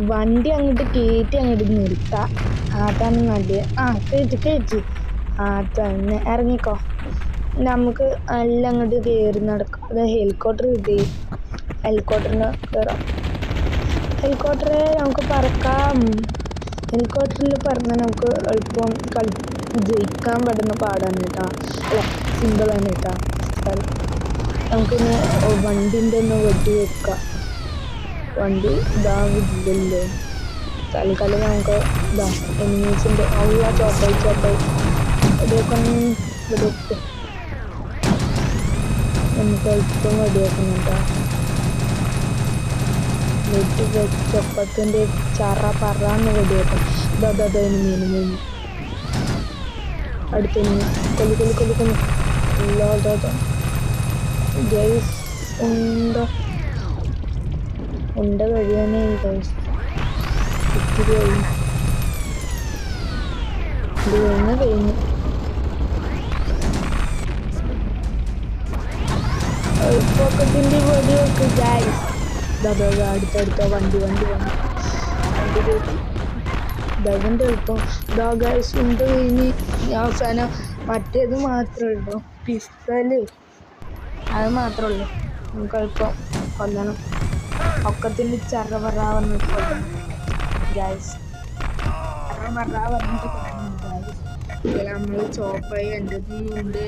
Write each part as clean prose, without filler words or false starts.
വണ്ടി അങ്ങോട്ട് കയറ്റി അങ്ങോട്ട് നിർത്താം. അതാണ് നല്ലത്. കയറ്റി തന്നെ ഇറങ്ങിക്കോ. നമുക്ക് എല്ലാം അങ്ങോട്ട് കയറി നടക്കാം. അത് ഹെലികോപ്റ്റർ കിട്ടി. ഹെലികോപ്റ്ററിന് കയറാം. ഹെലികോപ്റ്ററിൽ നമുക്ക് പറക്കാം. ഹെലികോപ്റ്ററിൽ പറഞ്ഞാൽ നമുക്ക് എളുപ്പം ജയിക്കാൻ പറ്റുന്ന പാടാണ് കേട്ടോ. അല്ല, സിമ്പിളാണ് കേട്ടോ. നമുക്കിനി വണ്ടിൻ്റെ ഒന്ന് വെടി വെക്കാം. വണ്ടി ഇതാവില്ലല്ലോ. തൽക്കാലം നമുക്ക് എനിമീസിൻ്റെ ചോപ്പായി വെടിവെക്കും. നമുക്ക് എളുപ്പം വെടിവെക്കണം കേട്ടോ. വെടി വെച്ചപ്പത്തിൻ്റെ പറന്ന് വെടിവെക്കണം. എനിമി അടുത്ത എനിമി കൊല്ലു. ഗൈസ് ഉണ്ട കഴിയാനായി ഗൈസ്. ഒത്തിരി കഴിഞ്ഞു. പൊക്കത്തിൻ്റെ വെടി വെക്ക് ഗൈസ്. അടുത്ത വണ്ടി കയറ്റി. ഇതിൻ്റെ എളുപ്പം ഗൈസ് ഉണ്ട് കഴിഞ്ഞ് അവസാനം മറ്റേത് മാത്രമേ ഉള്ളൂ. പിസ്തല് അത് മാത്രമേ ഉള്ളൂ. നമുക്ക് എളുപ്പം കൊല്ലണം. ഒക്കത്തിൻ്റെ ചറപറാന്ന് കൊല്ലണം ഗൈസ്. പറഞ്ഞിട്ട് കൊല്ലണം ഗൈസ്. നമ്മൾ ചോപ്പായി എൻ്റെ ഉണ്ട്.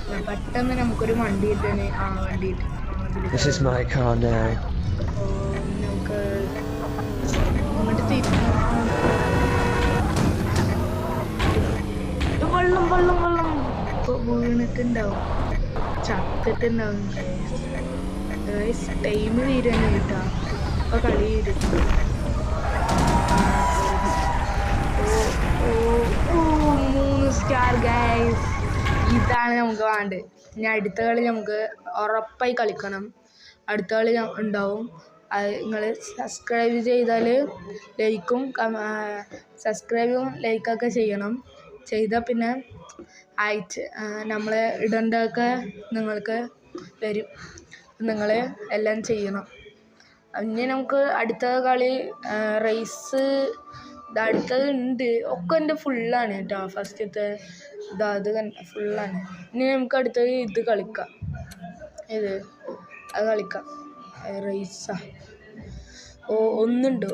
നമ്മൾ പെട്ടെന്ന് നമുക്കൊരു വണ്ടി കിട്ടണേ. വണ്ടി This is my car now. നമുക്ക് ഇങ്ങോട്ട് തിരിഞ്ഞു. വെള്ളം ഇപ്പോൾ വീണിട്ടുണ്ടാവും, ചത്തിട്ടുണ്ടാവും ഗൈസ്. ടൈം തീരുന്നു കേട്ടോ. അപ്പോൾ കളി തീരും. 3 സ്റ്റാർ ഗൈസ്. ഇതാണ് നമുക്ക് വേണ്ടത്. ഇനി അടുത്ത കളി നമുക്ക് ഉറപ്പായി കളിക്കണം. അടുത്ത കളി ഉണ്ടാവും. അത് നിങ്ങൾ സബ്സ്ക്രൈബ് ചെയ്താൽ സബ്സ്ക്രൈബും ലൈക്കൊക്കെ ചെയ്യണം. ചെയ്താൽ പിന്നെ നമ്മൾ ഇടേണ്ടതൊക്കെ നിങ്ങൾക്ക് വരും. നിങ്ങൾ എല്ലാം ചെയ്യണം. ഇനി നമുക്ക് അടുത്ത കളി റേസ് അടുത്തത് ഉണ്ട്. ഒക്കെ എൻ്റെ ഫുള്ളാണ് കേട്ടോ. ഫസ്റ്റത്തെ അത് ഫുള്ളാണ്. ഇനി നമുക്ക് അടുത്തത് ഇത് കളിക്കാം. അത് കളിക്കാം. റേസാ ഒന്നുണ്ട്.